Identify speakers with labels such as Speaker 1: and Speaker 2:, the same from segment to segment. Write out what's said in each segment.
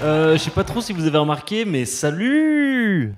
Speaker 1: Je sais pas trop si vous avez remarqué, mais salut!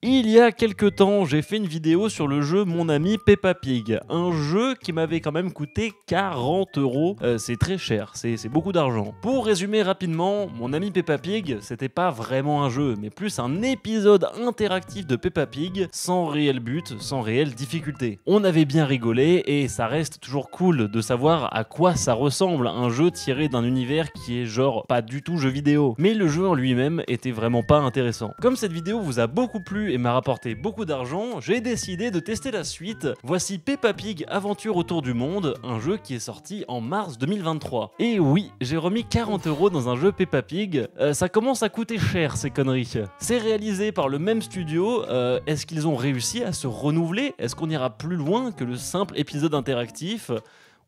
Speaker 1: Il y a quelques temps, j'ai fait une vidéo sur le jeu Mon ami Peppa Pig. Un jeu qui m'avait quand même coûté 40 €. C'est très cher, c'est beaucoup d'argent. Pour résumer rapidement, Mon ami Peppa Pig, c'était pas vraiment un jeu, mais plus un épisode interactif de Peppa Pig, sans réel but, sans réelle difficulté. On avait bien rigolé, et ça reste toujours cool de savoir à quoi ça ressemble un jeu tiré d'un univers qui est genre pas du tout jeu vidéo. Mais le jeu en lui-même était vraiment pas intéressant. Comme cette vidéo vous a beaucoup plu et m'a rapporté beaucoup d'argent, j'ai décidé de tester la suite. Voici Peppa Pig Aventure autour du monde, un jeu qui est sorti en mars 2023. Et oui, j'ai remis 40 € dans un jeu Peppa Pig. Ça commence à coûter cher ces conneries. C'est réalisé par le même studio. Est-ce qu'ils ont réussi à se renouveler? Est-ce qu'on ira plus loin que le simple épisode interactif?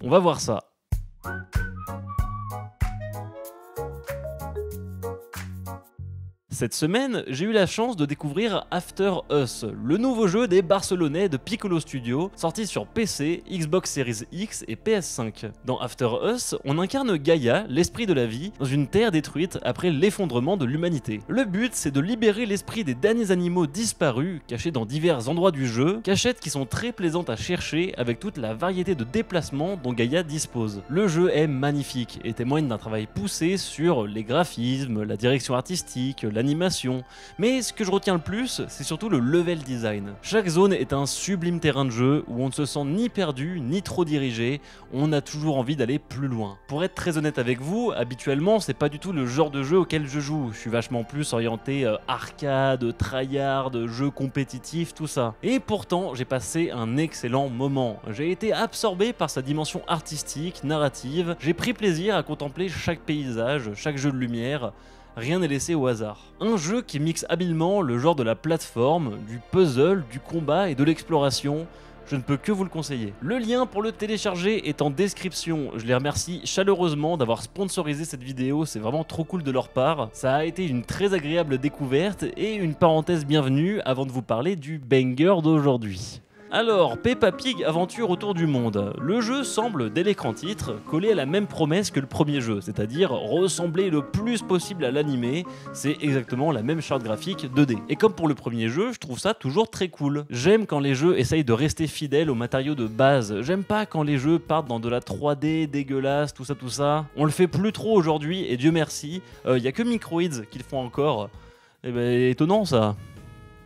Speaker 1: On va voir ça. Cette semaine, j'ai eu la chance de découvrir After Us, le nouveau jeu des Barcelonais de Piccolo Studio, sorti sur PC, Xbox Series X et PS5. Dans After Us, on incarne Gaïa, l'esprit de la vie, dans une terre détruite après l'effondrement de l'humanité. Le but, c'est de libérer l'esprit des derniers animaux disparus, cachés dans divers endroits du jeu, cachettes qui sont très plaisantes à chercher avec toute la variété de déplacements dont Gaïa dispose. Le jeu est magnifique et témoigne d'un travail poussé sur les graphismes, la direction artistique, l'animation, mais ce que je retiens le plus, c'est surtout le level design. Chaque zone est un sublime terrain de jeu où on ne se sent ni perdu ni trop dirigé, on a toujours envie d'aller plus loin. Pour être très honnête avec vous, habituellement c'est pas du tout le genre de jeu auquel je joue, je suis vachement plus orienté arcade, tryhard, jeu compétitif, tout ça. Et pourtant j'ai passé un excellent moment, j'ai été absorbé par sa dimension artistique, narrative, j'ai pris plaisir à contempler chaque paysage, chaque jeu de lumière. Rien n'est laissé au hasard. Un jeu qui mixe habilement le genre de la plateforme, du puzzle, du combat et de l'exploration. Je ne peux que vous le conseiller. Le lien pour le télécharger est en description. Je les remercie chaleureusement d'avoir sponsorisé cette vidéo, c'est vraiment trop cool de leur part. Ça a été une très agréable découverte et une parenthèse bienvenue avant de vous parler du banger d'aujourd'hui. Alors, Peppa Pig Aventure autour du monde. Le jeu semble, dès l'écran titre, coller à la même promesse que le premier jeu, c'est-à-dire ressembler le plus possible à l'animé. C'est exactement la même charte graphique 2D. Et comme pour le premier jeu, je trouve ça toujours très cool. J'aime quand les jeux essayent de rester fidèles aux matériaux de base. J'aime pas quand les jeux partent dans de la 3D dégueulasse, tout ça. On le fait plus trop aujourd'hui, et Dieu merci. Y a que Microids qui le font encore. Eh ben, étonnant ça.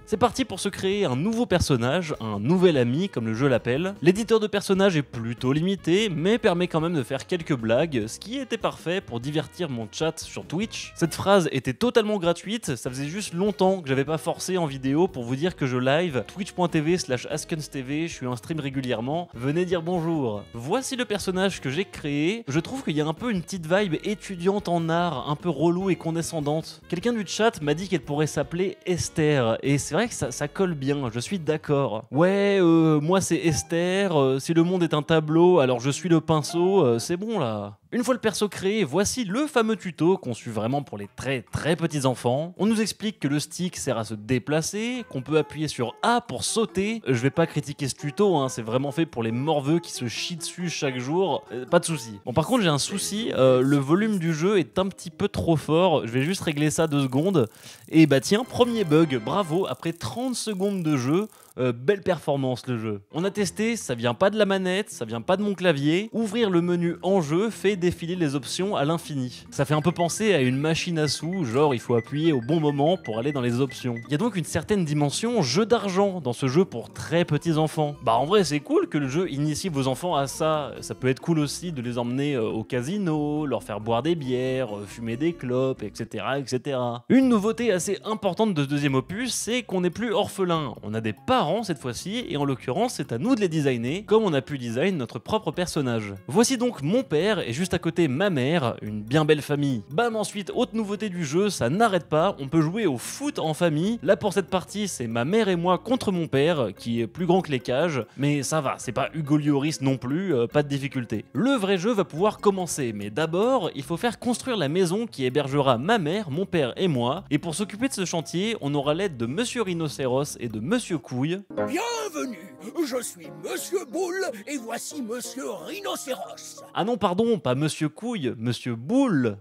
Speaker 1: C'est parti pour se créer un nouveau personnage, un nouvel ami comme le jeu l'appelle. L'éditeur de personnages est plutôt limité, mais permet quand même de faire quelques blagues, ce qui était parfait pour divertir mon chat sur Twitch. Cette phrase était totalement gratuite, ça faisait juste longtemps que j'avais pas forcé en vidéo pour vous dire que je live, twitch.tv/askenstv, je suis en stream régulièrement, venez dire bonjour. Voici le personnage que j'ai créé, je trouve qu'il y a un peu une petite vibe étudiante en art, un peu relou et condescendante. Quelqu'un du chat m'a dit qu'elle pourrait s'appeler Esther, et c'est vrai que ça colle bien, je suis d'accord. Ouais, moi c'est Esther, si le monde est un tableau, alors je suis le pinceau, c'est bon là. Une fois le perso créé, voici le fameux tuto conçu vraiment pour les très petits enfants. On nous explique que le stick sert à se déplacer, qu'on peut appuyer sur A pour sauter. Je vais pas critiquer ce tuto, hein, c'est vraiment fait pour les morveux qui se chient dessus chaque jour, pas de souci. Bon par contre j'ai un souci, le volume du jeu est un petit peu trop fort, je vais juste régler ça 2 secondes. Et bah tiens, premier bug, bravo, après 30 secondes de jeu, belle performance le jeu. On a testé, ça vient pas de la manette, ça vient pas de mon clavier. Ouvrir le menu en jeu fait défiler les options à l'infini. Ça fait un peu penser à une machine à sous, genre il faut appuyer au bon moment pour aller dans les options. Il y a donc une certaine dimension jeu d'argent dans ce jeu pour très petits enfants. Bah en vrai c'est cool que le jeu initie vos enfants à ça. Ça peut être cool aussi de les emmener au casino, leur faire boire des bières, fumer des clopes, etc. etc. Une nouveauté assez importante de ce deuxième opus, c'est qu'on n'est plus orphelin. On a des parents cette fois-ci, et en l'occurrence c'est à nous de les designer, comme on a pu design notre propre personnage. Voici donc mon père, et juste à côté ma mère, une bien belle famille. Bam, ensuite, autre nouveauté du jeu, ça n'arrête pas, on peut jouer au foot en famille. Là pour cette partie, c'est ma mère et moi contre mon père, qui est plus grand que les cages, mais ça va, c'est pas Hugo Lloris non plus, pas de difficulté. Le vrai jeu va pouvoir commencer, mais d'abord, il faut faire construire la maison qui hébergera ma mère, mon père et moi, et pour s'occuper de ce chantier, on aura l'aide de Monsieur Rhinocéros et de Monsieur Couille.
Speaker 2: Bienvenue, je suis Monsieur Boule et voici Monsieur Rhinocéros.
Speaker 1: Ah non, pardon, pas Monsieur Couille, Monsieur Boule.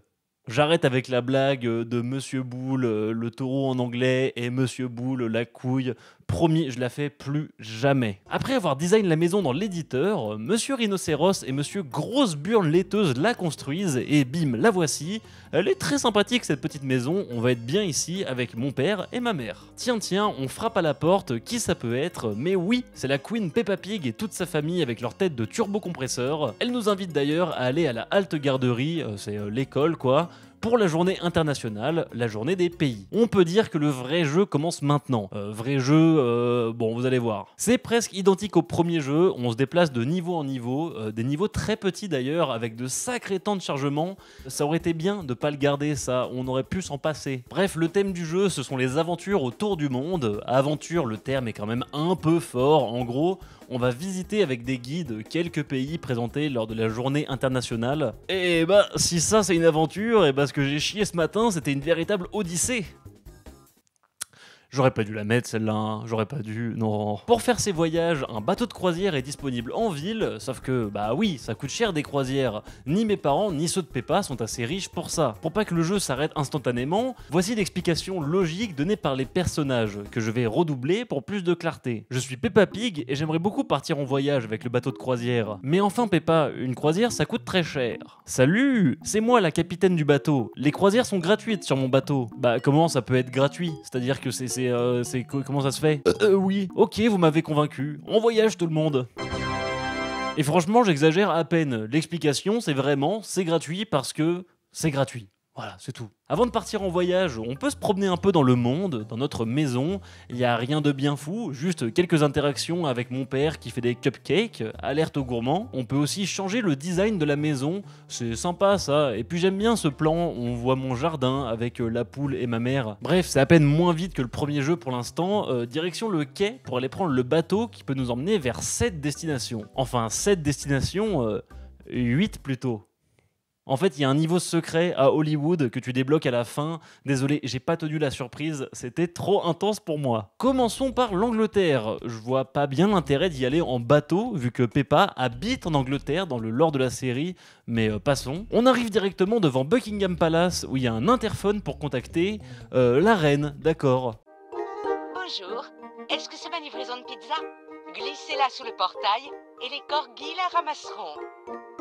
Speaker 1: J'arrête avec la blague de Monsieur Boule, le taureau en anglais, et Monsieur Boule, la couille. Promis, je la fais plus jamais. Après avoir design la maison dans l'éditeur, Monsieur Rhinocéros et Monsieur Grosse Burne Laiteuse la construisent, et bim, la voici. Elle est très sympathique cette petite maison, on va être bien ici avec mon père et ma mère. Tiens, on frappe à la porte, qui ça peut être? Mais oui, c'est la Queen Peppa Pig et toute sa famille avec leur tête de turbocompresseur. Elle nous invite d'ailleurs à aller à la halte garderie, c'est l'école quoi, pour la journée internationale, la journée des pays. On peut dire que le vrai jeu commence maintenant. Vrai jeu, bon vous allez voir. C'est presque identique au premier jeu, on se déplace de niveau en niveau, des niveaux très petits d'ailleurs, avec de sacrés temps de chargement. Ça aurait été bien de pas le garder ça, on aurait pu s'en passer. Bref, le thème du jeu, ce sont les aventures autour du monde. Aventure, le terme est quand même un peu fort, en gros, on va visiter avec des guides quelques pays présentés lors de la journée internationale. Et bah, si ça c'est une aventure, et bah ce que j'ai chié ce matin, c'était une véritable odyssée. J'aurais pas dû la mettre celle-là, hein. J'aurais pas dû, non. Pour faire ces voyages, un bateau de croisière est disponible en ville, sauf que, bah oui, ça coûte cher des croisières. Ni mes parents, ni ceux de Peppa sont assez riches pour ça. Pour pas que le jeu s'arrête instantanément, voici l'explication logique donnée par les personnages, que je vais redoubler pour plus de clarté. Je suis Peppa Pig et j'aimerais beaucoup partir en voyage avec le bateau de croisière. Mais enfin Peppa, une croisière ça coûte très cher. Salut, c'est moi la capitaine du bateau. Les croisières sont gratuites sur mon bateau. Bah comment ça peut être gratuit? C'est-à-dire que comment ça se fait? Oui. Ok, vous m'avez convaincu. On voyage tout le monde. Et franchement, j'exagère à peine. L'explication, c'est vraiment, c'est gratuit parce que c'est gratuit. Voilà, c'est tout. Avant de partir en voyage, on peut se promener un peu dans le monde, dans notre maison. Il n'y a rien de bien fou, juste quelques interactions avec mon père qui fait des cupcakes, alerte aux gourmands. On peut aussi changer le design de la maison, c'est sympa ça. Et puis j'aime bien ce plan, on voit mon jardin avec la poule et ma mère. Bref, c'est à peine moins vite que le premier jeu pour l'instant. Direction le quai pour aller prendre le bateau qui peut nous emmener vers 7 destinations. Enfin, 7 destinations, 8 plutôt. En fait, il y a un niveau secret à Hollywood que tu débloques à la fin. Désolé, j'ai pas tenu la surprise, c'était trop intense pour moi. Commençons par l'Angleterre. Je vois pas bien l'intérêt d'y aller en bateau, vu que Peppa habite en Angleterre dans le lore de la série, mais passons. On arrive directement devant Buckingham Palace, où il y a un interphone pour contacter la reine, d'accord.
Speaker 3: Bonjour, est-ce que c'est ma livraison de pizza? Glissez-la sous le portail et les corgis la ramasseront.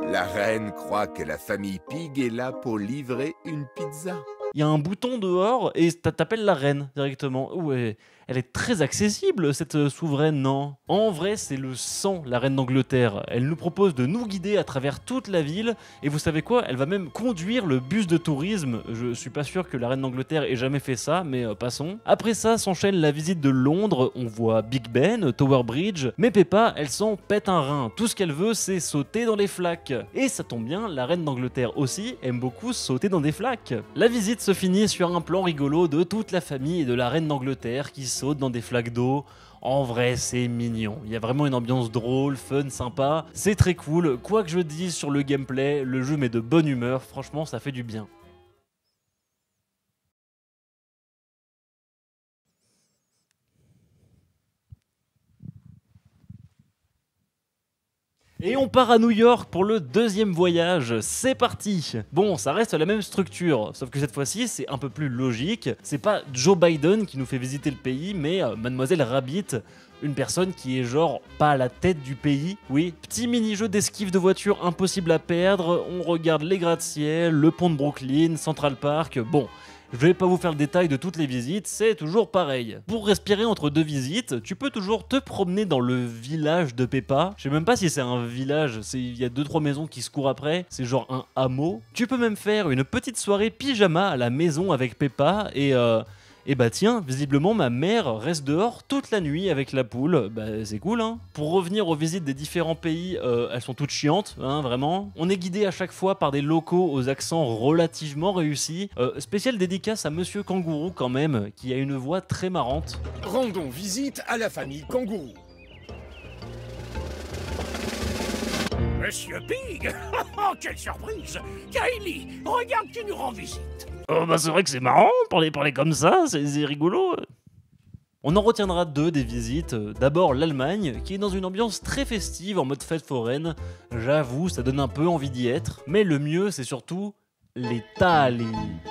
Speaker 2: La reine croit que la famille Pig est là pour livrer une pizza.
Speaker 1: Il y a un bouton dehors et t'appelles la reine directement. Ouais, elle est très accessible cette souveraine, non? En vrai, c'est le sang, la reine d'Angleterre. Elle nous propose de nous guider à travers toute la ville et vous savez quoi? Elle va même conduire le bus de tourisme. Je suis pas sûr que la reine d'Angleterre ait jamais fait ça, mais passons. Après ça, s'enchaîne la visite de Londres. On voit Big Ben, Tower Bridge, mais Peppa, elle s'en pète un rein. Tout ce qu'elle veut, c'est sauter dans les flaques. Et ça tombe bien, la reine d'Angleterre aussi aime beaucoup sauter dans des flaques. La visite se finit sur un plan rigolo de toute la famille et de la reine d'Angleterre qui saute dans des flaques d'eau. En vrai, c'est mignon. Il y a vraiment une ambiance drôle, fun, sympa. C'est très cool. Quoi que je dise sur le gameplay, le jeu met de bonne humeur. Franchement, ça fait du bien. Et on part à New York pour le deuxième voyage, c'est parti! Bon, ça reste la même structure, sauf que cette fois-ci c'est un peu plus logique. C'est pas Joe Biden qui nous fait visiter le pays, mais Mademoiselle Rabbit, une personne qui est genre pas à la tête du pays, oui. Petit mini-jeu d'esquive de voiture impossible à perdre, on regarde les gratte-ciel, le pont de Brooklyn, Central Park, bon... Je vais pas vous faire le détail de toutes les visites, c'est toujours pareil. Pour respirer entre deux visites, tu peux toujours te promener dans le village de Peppa. Je sais même pas si c'est un village, il y a 2-3 maisons qui se courent après, c'est genre un hameau. Tu peux même faire une petite soirée pyjama à la maison avec Peppa et bah tiens, visiblement ma mère reste dehors toute la nuit avec la poule, bah c'est cool hein. Pour revenir aux visites des différents pays, elles sont toutes chiantes, hein, vraiment. On est guidé à chaque fois par des locaux aux accents relativement réussis. Spéciale dédicace à Monsieur Kangourou quand même, qui a une voix très marrante.
Speaker 2: Rendons visite à la famille Kangourou. Monsieur Pig. Oh, quelle surprise! Kylie, regarde qui nous rend visite.
Speaker 1: Oh bah c'est vrai que c'est marrant, parler comme ça, c'est rigolo. On en retiendra 2 des visites. D'abord l'Allemagne, qui est dans une ambiance très festive en mode fête foraine. J'avoue, ça donne un peu envie d'y être. Mais le mieux, c'est surtout l'Italie.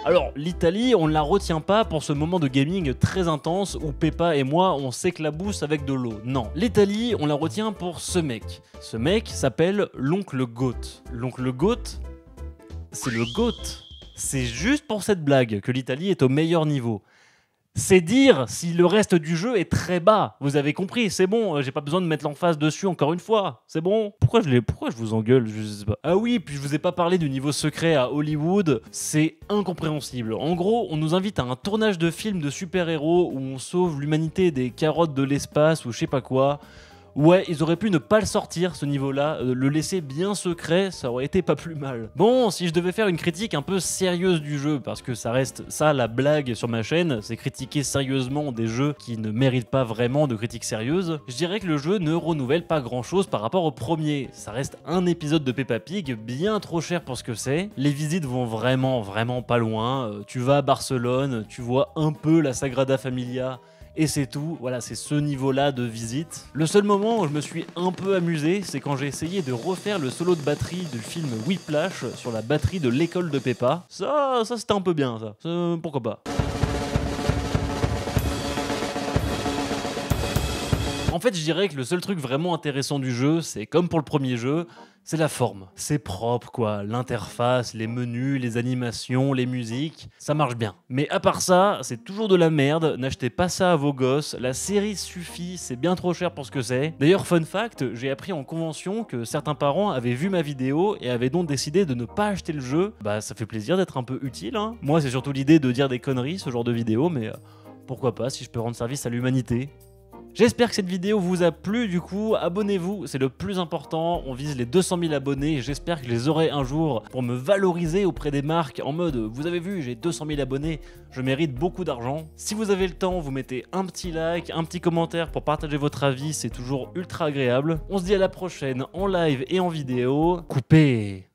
Speaker 1: Alors, l'Italie, on ne la retient pas pour ce moment de gaming très intense où Peppa et moi, on s'éclabousse avec de l'eau. Non, l'Italie, on la retient pour ce mec. Ce mec s'appelle l'oncle Goat. L'oncle Goat, c'est le GOAT. C'est juste pour cette blague que l'Italie est au meilleur niveau. C'est dire si le reste du jeu est très bas. Vous avez compris, c'est bon, j'ai pas besoin de mettre l'emphase dessus encore une fois. C'est bon. Pourquoi je vous engueule, je sais pas. Ah oui, puis je vous ai pas parlé du niveau secret à Hollywood. C'est incompréhensible. En gros, on nous invite à un tournage de film de super-héros où on sauve l'humanité des carottes de l'espace ou je sais pas quoi. Ouais, ils auraient pu ne pas le sortir, ce niveau-là, le laisser bien secret, ça aurait été pas plus mal. Bon, si je devais faire une critique un peu sérieuse du jeu, parce que ça reste ça la blague sur ma chaîne, c'est critiquer sérieusement des jeux qui ne méritent pas vraiment de critiques sérieuses, je dirais que le jeu ne renouvelle pas grand-chose par rapport au premier. Ça reste un épisode de Peppa Pig bien trop cher pour ce que c'est. Les visites vont vraiment pas loin. Tu vas à Barcelone, tu vois un peu la Sagrada Familia, et c'est tout, voilà, c'est ce niveau-là de visite. Le seul moment où je me suis un peu amusé, c'est quand j'ai essayé de refaire le solo de batterie du film Whiplash sur la batterie de l'école de Peppa. Ça c'était un peu bien, ça. Pourquoi pas. En fait, je dirais que le seul truc vraiment intéressant du jeu, c'est comme pour le premier jeu, c'est la forme. C'est propre, quoi. L'interface, les menus, les animations, les musiques, ça marche bien. Mais à part ça, c'est toujours de la merde. N'achetez pas ça à vos gosses. La série suffit, c'est bien trop cher pour ce que c'est. D'ailleurs, fun fact, j'ai appris en convention que certains parents avaient vu ma vidéo et avaient donc décidé de ne pas acheter le jeu. Bah, ça fait plaisir d'être un peu utile, hein. Moi, c'est surtout l'idée de dire des conneries, ce genre de vidéo, mais pourquoi pas si je peux rendre service à l'humanité. J'espère que cette vidéo vous a plu, du coup, abonnez-vous, c'est le plus important, on vise les 200 000 abonnés, et j'espère que je les aurai un jour pour me valoriser auprès des marques en mode, vous avez vu, j'ai 200 000 abonnés, je mérite beaucoup d'argent. Si vous avez le temps, vous mettez un petit like, un petit commentaire pour partager votre avis, c'est toujours ultra agréable. On se dit à la prochaine en live et en vidéo. Coupez!